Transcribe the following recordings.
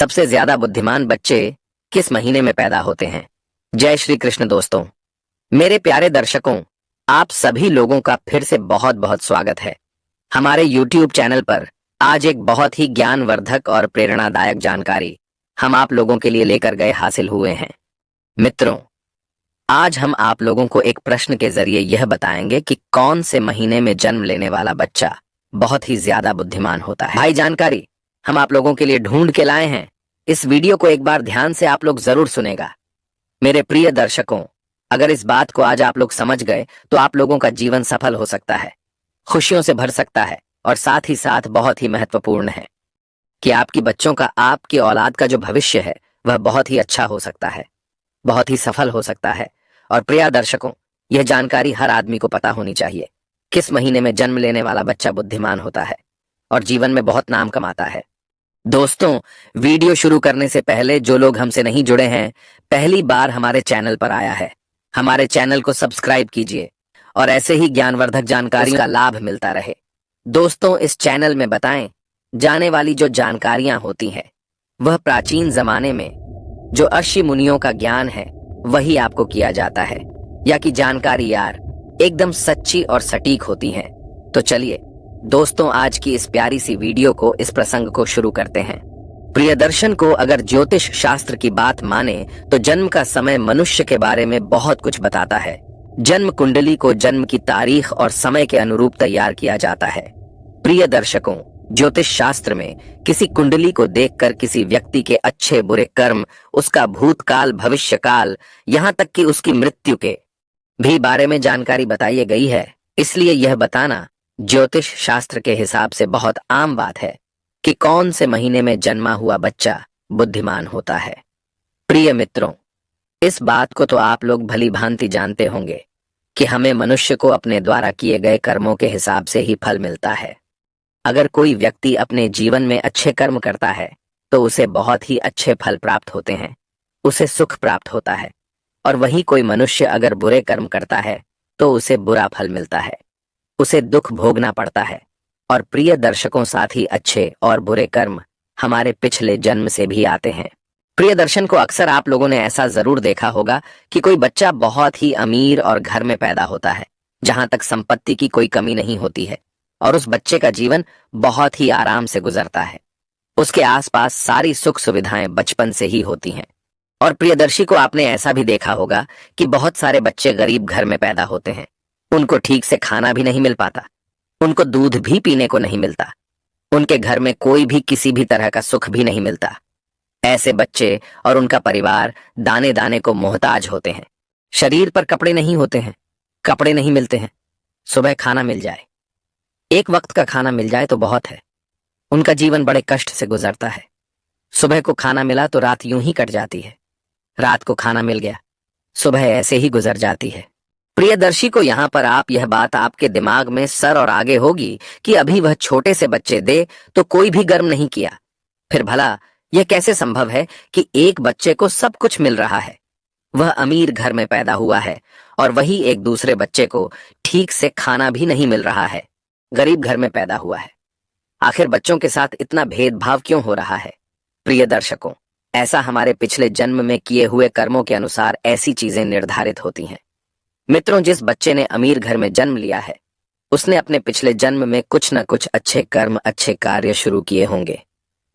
सबसे ज्यादा बुद्धिमान बच्चे किस महीने में पैदा होते हैं? जय श्री कृष्ण दोस्तों, मेरे प्यारे दर्शकों, आप सभी लोगों का फिर से बहुत बहुत स्वागत है हमारे YouTube चैनल पर। आज एक बहुत ही ज्ञानवर्धक और प्रेरणादायक जानकारी हम आप लोगों के लिए लेकर गए हासिल हुए हैं। मित्रों, आज हम आप लोगों को एक प्रश्न के जरिए यह बताएंगे कि कौन से महीने में जन्म लेने वाला बच्चा बहुत ही ज्यादा बुद्धिमान होता है। भाई, जानकारी हम आप लोगों के लिए ढूंढ के लाए हैं। इस वीडियो को एक बार ध्यान से आप लोग जरूर सुनेगा। मेरे प्रिय दर्शकों, अगर इस बात को आज आप लोग समझ गए तो आप लोगों का जीवन सफल हो सकता है, खुशियों से भर सकता है और साथ ही साथ बहुत ही महत्वपूर्ण है कि आपकी बच्चों का, आपकी औलाद का जो भविष्य है वह बहुत ही अच्छा हो सकता है, बहुत ही सफल हो सकता है। और प्रिय दर्शकों, यह जानकारी हर आदमी को पता होनी चाहिए। किस महीने में जन्म लेने वाला बच्चा बुद्धिमान होता है और जीवन में बहुत नाम कमाता है। दोस्तों, वीडियो शुरू करने से पहले जो लोग हमसे नहीं जुड़े हैं, पहली बार हमारे चैनल पर आया है, हमारे चैनल को सब्सक्राइब कीजिए और ऐसे ही ज्ञानवर्धक जानकारियों का लाभ मिलता रहे। दोस्तों, इस चैनल में बताएं जाने वाली जो जानकारियां होती हैं वह प्राचीन जमाने में जो ऋषि मुनियों का ज्ञान है वही आपको किया जाता है, या कि जानकारी यार एकदम सच्ची और सटीक होती हैं। तो चलिए दोस्तों, आज की इस प्यारी सी वीडियो को, इस प्रसंग को शुरू करते हैं। प्रियदर्शन को अगर ज्योतिष शास्त्र की बात माने तो जन्म का समय मनुष्य के बारे में बहुत कुछ बताता है। जन्म कुंडली को जन्म की तारीख और समय के अनुरूप तैयार किया जाता है। प्रिय दर्शकों, ज्योतिष शास्त्र में किसी कुंडली को देखकर किसी व्यक्ति के अच्छे बुरे कर्म, उसका भूतकाल, भविष्यकाल, यहाँ तक कि उसकी मृत्यु के भी बारे में जानकारी बताई गई है। इसलिए यह बताना ज्योतिष शास्त्र के हिसाब से बहुत आम बात है कि कौन से महीने में जन्मा हुआ बच्चा बुद्धिमान होता है। प्रिय मित्रों, इस बात को तो आप लोग भली भांति जानते होंगे कि हमें मनुष्य को अपने द्वारा किए गए कर्मों के हिसाब से ही फल मिलता है। अगर कोई व्यक्ति अपने जीवन में अच्छे कर्म करता है तो उसे बहुत ही अच्छे फल प्राप्त होते हैं, उसे सुख प्राप्त होता है। और वहीं कोई मनुष्य अगर बुरे कर्म करता है तो उसे बुरा फल मिलता है, उसे दुख भोगना पड़ता है। और प्रिय दर्शकों, साथ ही अच्छे और बुरे कर्म हमारे पिछले जन्म से भी आते हैं। प्रिय दर्शन को अक्सर आप लोगों ने ऐसा जरूर देखा होगा कि कोई बच्चा बहुत ही अमीर और घर में पैदा होता है जहां तक संपत्ति की कोई कमी नहीं होती है, और उस बच्चे का जीवन बहुत ही आराम से गुजरता है। उसके आसपास सारी सुख सुविधाएं बचपन से ही होती हैं। और प्रियदर्शी को आपने ऐसा भी देखा होगा कि बहुत सारे बच्चे गरीब घर में पैदा होते हैं, उनको ठीक से खाना भी नहीं मिल पाता, उनको दूध भी पीने को नहीं मिलता, उनके घर में कोई भी किसी भी तरह का सुख भी नहीं मिलता। ऐसे बच्चे और उनका परिवार दाने दाने को मोहताज होते हैं। शरीर पर कपड़े नहीं होते हैं, कपड़े नहीं मिलते हैं, सुबह खाना मिल जाए, एक वक्त का खाना मिल जाए तो बहुत है। उनका जीवन बड़े कष्ट से गुजरता है। सुबह को खाना मिला तो रात यूं ही कट जाती है, रात को खाना मिल गया, सुबह ऐसे ही गुजर जाती है। प्रियदर्शी को यहाँ पर आप यह बात आपके दिमाग में सर और आगे होगी कि अभी वह छोटे से बच्चे दे तो कोई भी गर्म नहीं किया, फिर भला यह कैसे संभव है कि एक बच्चे को सब कुछ मिल रहा है, वह अमीर घर में पैदा हुआ है, और वही एक दूसरे बच्चे को ठीक से खाना भी नहीं मिल रहा है, गरीब घर में पैदा हुआ है। आखिर बच्चों के साथ इतना भेदभाव क्यों हो रहा है? प्रिय दर्शकों, ऐसा हमारे पिछले जन्म में किए हुए कर्मों के अनुसार ऐसी चीजें निर्धारित होती हैं। मित्रों, जिस बच्चे ने अमीर घर में जन्म लिया है उसने अपने पिछले जन्म में कुछ न कुछ अच्छे कर्म, अच्छे कार्य शुरू किए होंगे,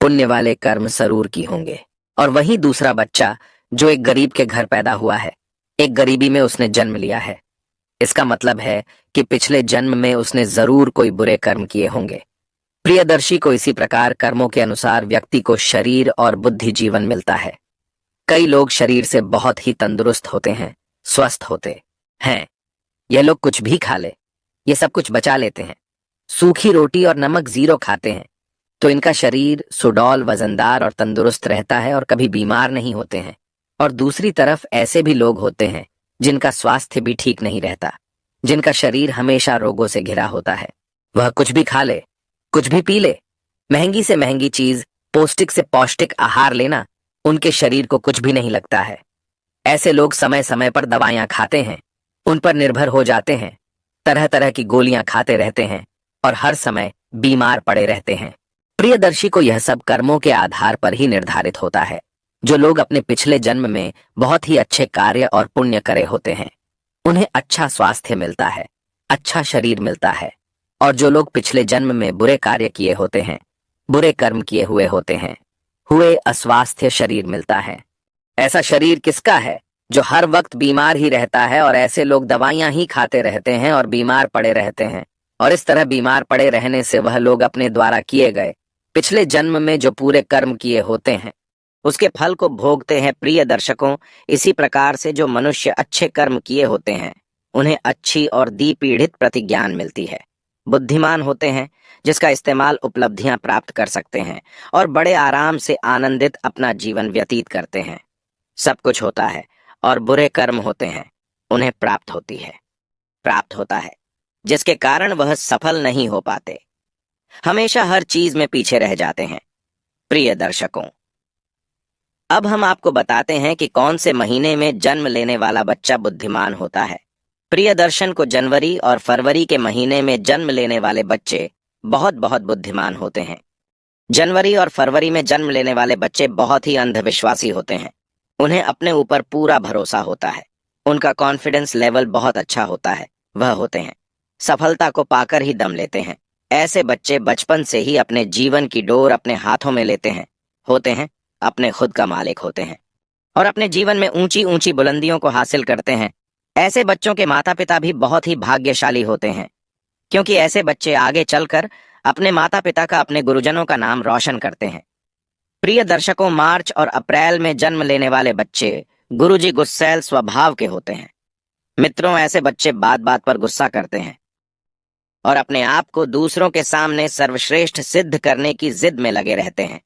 पुण्य वाले कर्म जरूर किए होंगे। और वहीं दूसरा बच्चा जो एक गरीब के घर पैदा हुआ है, एक गरीबी में उसने जन्म लिया है, इसका मतलब है कि पिछले जन्म में उसने जरूर कोई बुरे कर्म किए होंगे। प्रियदर्शी को इसी प्रकार कर्मों के अनुसार व्यक्ति को शरीर और बुद्धि जीवन मिलता है। कई लोग शरीर से बहुत ही तंदुरुस्त होते हैं, स्वस्थ होते हैं। यह लोग कुछ भी खा ले, ये सब कुछ बचा लेते हैं, सूखी रोटी और नमक जीरो खाते हैं, तो इनका शरीर सुडौल, वजनदार और तंदुरुस्त रहता है और कभी बीमार नहीं होते हैं। और दूसरी तरफ ऐसे भी लोग होते हैं जिनका स्वास्थ्य भी ठीक नहीं रहता, जिनका शरीर हमेशा रोगों से घिरा होता है। वह कुछ भी खा ले, कुछ भी पी ले, महंगी से महंगी चीज, पौष्टिक से पौष्टिक आहार लेना उनके शरीर को कुछ भी नहीं लगता है। ऐसे लोग समय समय पर दवाइयां खाते हैं, उन पर निर्भर हो जाते हैं, तरह तरह की गोलियां खाते रहते हैं और हर समय बीमार पड़े रहते हैं। प्रियदर्शी को यह सब कर्मों के आधार पर ही निर्धारित होता है। जो लोग अपने पिछले जन्म में बहुत ही अच्छे कार्य और पुण्य करे होते हैं, उन्हें अच्छा स्वास्थ्य मिलता है, अच्छा शरीर मिलता है। और जो लोग पिछले जन्म में बुरे कार्य किए होते हैं, बुरे कर्म किए हुए होते हैं, हुए अस्वास्थ्य शरीर मिलता है। ऐसा शरीर किसका है जो हर वक्त बीमार ही रहता है, और ऐसे लोग दवाइयां ही खाते रहते हैं और बीमार पड़े रहते हैं। और इस तरह बीमार पड़े रहने से वह लोग अपने द्वारा किए गए पिछले जन्म में जो पूरे कर्म किए होते हैं, उसके फल को भोगते हैं। प्रिय दर्शकों, इसी प्रकार से जो मनुष्य अच्छे कर्म किए होते हैं, उन्हें अच्छी और दीपीड़ित प्रतिज्ञान मिलती है, बुद्धिमान होते हैं, जिसका इस्तेमाल उपलब्धियां प्राप्त कर सकते हैं और बड़े आराम से आनंदित अपना जीवन व्यतीत करते हैं। सब कुछ होता है और बुरे कर्म होते हैं, उन्हें प्राप्त होता है, जिसके कारण वह सफल नहीं हो पाते, हमेशा हर चीज में पीछे रह जाते हैं। प्रिय दर्शकों, अब हम आपको बताते हैं कि कौन से महीने में जन्म लेने वाला बच्चा बुद्धिमान होता है। प्रियदर्शन को जनवरी और फरवरी के महीने में जन्म लेने वाले बच्चे बहुत बहुत बुद्धिमान होते हैं। जनवरी और फरवरी में जन्म लेने वाले बच्चे बहुत ही अंधविश्वासी होते हैं। उन्हें अपने ऊपर पूरा भरोसा होता है, उनका कॉन्फिडेंस लेवल बहुत अच्छा होता है। वह होते हैं सफलता को पाकर ही दम लेते हैं। ऐसे बच्चे बचपन से ही अपने जीवन की डोर अपने हाथों में लेते हैं, होते हैं अपने खुद का मालिक होते हैं और अपने जीवन में ऊंची ऊंची बुलंदियों को हासिल करते हैं। ऐसे बच्चों के माता पिता भी बहुत ही भाग्यशाली होते हैं, क्योंकि ऐसे बच्चे आगे चलकर अपने माता पिता का, अपने गुरुजनों का नाम रोशन करते हैं। प्रिय दर्शकों, मार्च और अप्रैल में जन्म लेने वाले बच्चे गुरुजी गुस्सैल स्वभाव के होते हैं। मित्रों, ऐसे बच्चे बात बात पर गुस्सा करते हैं और अपने आप को दूसरों के सामने सर्वश्रेष्ठ सिद्ध करने की जिद में लगे रहते हैं।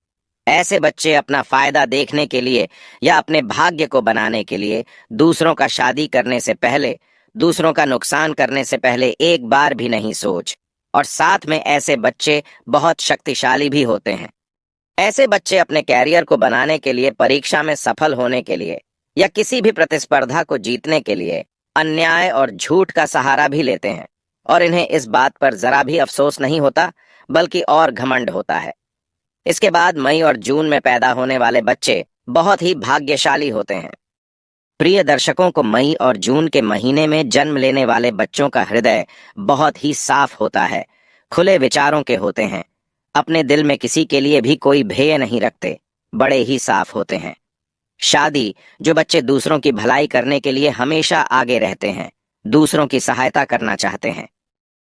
ऐसे बच्चे अपना फायदा देखने के लिए या अपने भाग्य को बनाने के लिए दूसरों का शादी करने से पहले, दूसरों का नुकसान करने से पहले एक बार भी नहीं सोच। और साथ में ऐसे बच्चे बहुत शक्तिशाली भी होते हैं। ऐसे बच्चे अपने कैरियर को बनाने के लिए, परीक्षा में सफल होने के लिए या किसी भी प्रतिस्पर्धा को जीतने के लिए अन्याय और झूठ का सहारा भी लेते हैं, और इन्हें इस बात पर जरा भी अफसोस नहीं होता, बल्कि और घमंड होता है। इसके बाद मई और जून में पैदा होने वाले बच्चे बहुत ही भाग्यशाली होते हैं। प्रिय दर्शकों को, मई और जून के महीने में जन्म लेने वाले बच्चों का हृदय बहुत ही साफ होता है, खुले विचारों के होते हैं, अपने दिल में किसी के लिए भी कोई भय नहीं रखते, बड़े ही साफ होते हैं। शादी, जो बच्चे दूसरों की भलाई करने के लिए हमेशा आगे रहते हैं, दूसरों की सहायता करना चाहते हैं।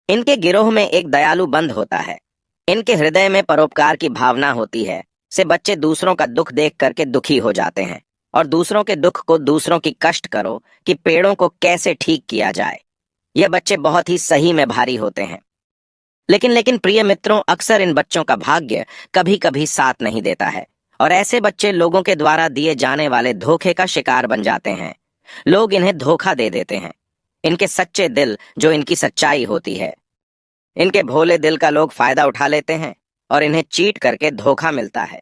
इनके गिरोह में एक दयालु बंद होता है, इनके हृदय में परोपकार की भावना होती है। से बच्चे दूसरों का दुख देख करके दुखी हो जाते हैं और दूसरों के दुख को, दूसरों की कष्ट करो कि पेड़ों को कैसे ठीक किया जाए। ये बच्चे बहुत ही सही में भारी होते हैं। लेकिन प्रिय मित्रों, अक्सर इन बच्चों का भाग्य कभी कभी साथ नहीं देता है और ऐसे बच्चे लोगों के द्वारा दिए जाने वाले धोखे का शिकार बन जाते हैं। लोग इन्हें धोखा दे देते हैं। इनके सच्चे दिल, जो इनकी सच्चाई होती है, इनके भोले दिल का लोग फायदा उठा लेते हैं और इन्हें चीट करके धोखा मिलता है।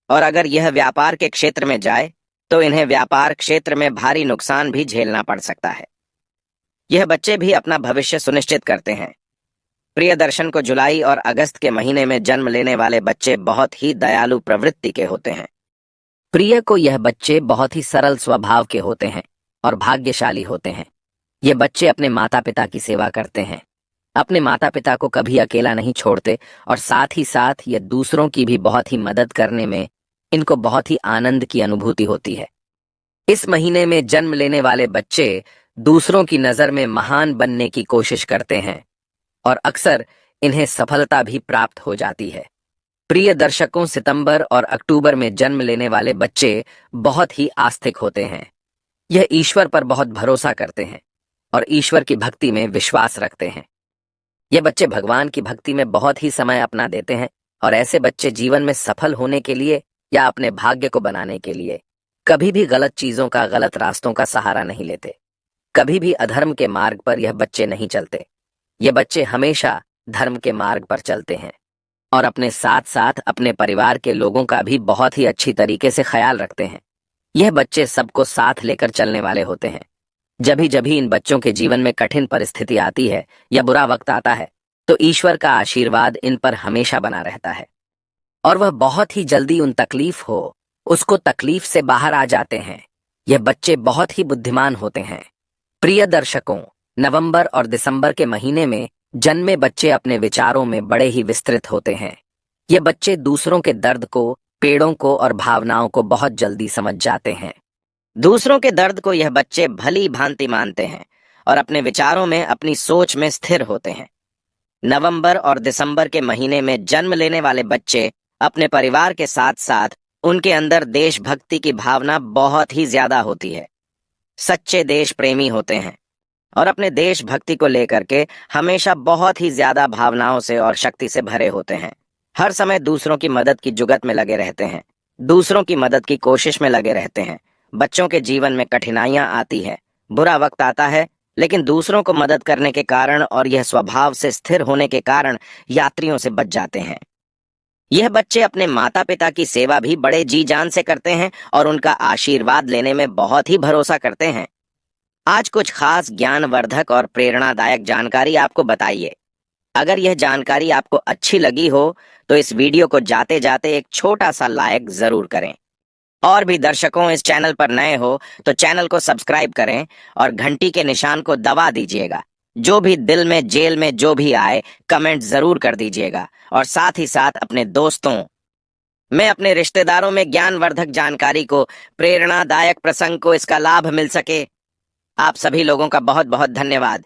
और अगर यह व्यापार के क्षेत्र में जाए तो इन्हें व्यापार क्षेत्र में भारी नुकसान भी झेलना पड़ सकता है। यह बच्चे भी अपना भविष्य सुनिश्चित करते हैं। प्रियदर्शन को जुलाई और अगस्त के महीने में जन्म लेने वाले बच्चे बहुत ही दयालु प्रवृत्ति के होते हैं। प्रिय को यह बच्चे बहुत ही सरल स्वभाव के होते हैं और भाग्यशाली होते हैं। ये बच्चे अपने माता पिता की सेवा करते हैं, अपने माता पिता को कभी अकेला नहीं छोड़ते और साथ ही साथ ये दूसरों की भी बहुत ही मदद करने में इनको बहुत ही आनंद की अनुभूति होती है। इस महीने में जन्म लेने वाले बच्चे दूसरों की नजर में महान बनने की कोशिश करते हैं और अक्सर इन्हें सफलता भी प्राप्त हो जाती है। प्रिय दर्शकों, सितंबर और अक्टूबर में जन्म लेने वाले बच्चे बहुत ही आस्तिक होते हैं। यह ईश्वर पर बहुत भरोसा करते हैं और ईश्वर की भक्ति में विश्वास रखते हैं। ये बच्चे भगवान की भक्ति में बहुत ही समय अपना देते हैं और ऐसे बच्चे जीवन में सफल होने के लिए या अपने भाग्य को बनाने के लिए कभी भी गलत चीजों का, गलत रास्तों का सहारा नहीं लेते। कभी भी अधर्म के मार्ग पर यह बच्चे नहीं चलते। ये बच्चे हमेशा धर्म के मार्ग पर चलते हैं और अपने साथ साथ अपने परिवार के लोगों का भी बहुत ही अच्छी तरीके से ख्याल रखते हैं। यह बच्चे सबको साथ लेकर चलने वाले होते हैं। जब इन बच्चों के जीवन में कठिन परिस्थिति आती है या बुरा वक्त आता है तो ईश्वर का आशीर्वाद इन पर हमेशा बना रहता है। और वह बहुत ही जल्दी उन तकलीफ हो उसको तकलीफ से बाहर आ जाते हैं। यह बच्चे बहुत ही बुद्धिमान होते हैं। प्रिय दर्शकों, नवंबर और दिसंबर के महीने में जन्मे बच्चे अपने विचारों में बड़े ही विस्तृत होते हैं। ये बच्चे दूसरों के दर्द को, पेड़ों को और भावनाओं को बहुत जल्दी समझ जाते हैं। दूसरों के दर्द को यह बच्चे भली भांति मानते हैं और अपने विचारों में, अपनी सोच में स्थिर होते हैं। नवंबर और दिसंबर के महीने में जन्म लेने वाले बच्चे अपने परिवार के साथ साथ उनके अंदर देशभक्ति की भावना बहुत ही ज्यादा होती है। सच्चे देश प्रेमी होते हैं और अपने देशभक्ति को लेकर के हमेशा बहुत ही ज्यादा भावनाओं से और शक्ति से भरे होते हैं। हर समय दूसरों की मदद की जुगत में लगे रहते हैं, दूसरों की मदद की कोशिश में लगे रहते हैं। बच्चों के जीवन में कठिनाइयां आती है, बुरा वक्त आता है, लेकिन दूसरों को मदद करने के कारण और यह स्वभाव से स्थिर होने के कारण यात्रियों से बच जाते हैं। यह बच्चे अपने माता पिता की सेवा भी बड़े जी जान से करते हैं और उनका आशीर्वाद लेने में बहुत ही भरोसा करते हैं। आज कुछ खास ज्ञानवर्धक और प्रेरणादायक जानकारी आपको बताइए। अगर यह जानकारी आपको अच्छी लगी हो तो इस वीडियो को जाते जाते एक छोटा सा लाइक जरूर करें। और भी दर्शकों इस चैनल पर नए हो तो चैनल को सब्सक्राइब करें और घंटी के निशान को दबा दीजिएगा। जो भी दिल में जेल में जो भी आए कमेंट जरूर कर दीजिएगा और साथ ही साथ अपने दोस्तों में, अपने रिश्तेदारों में ज्ञानवर्धक जानकारी को, प्रेरणादायक प्रसंग को इसका लाभ मिल सके। आप सभी लोगों का बहुत बहुत धन्यवाद।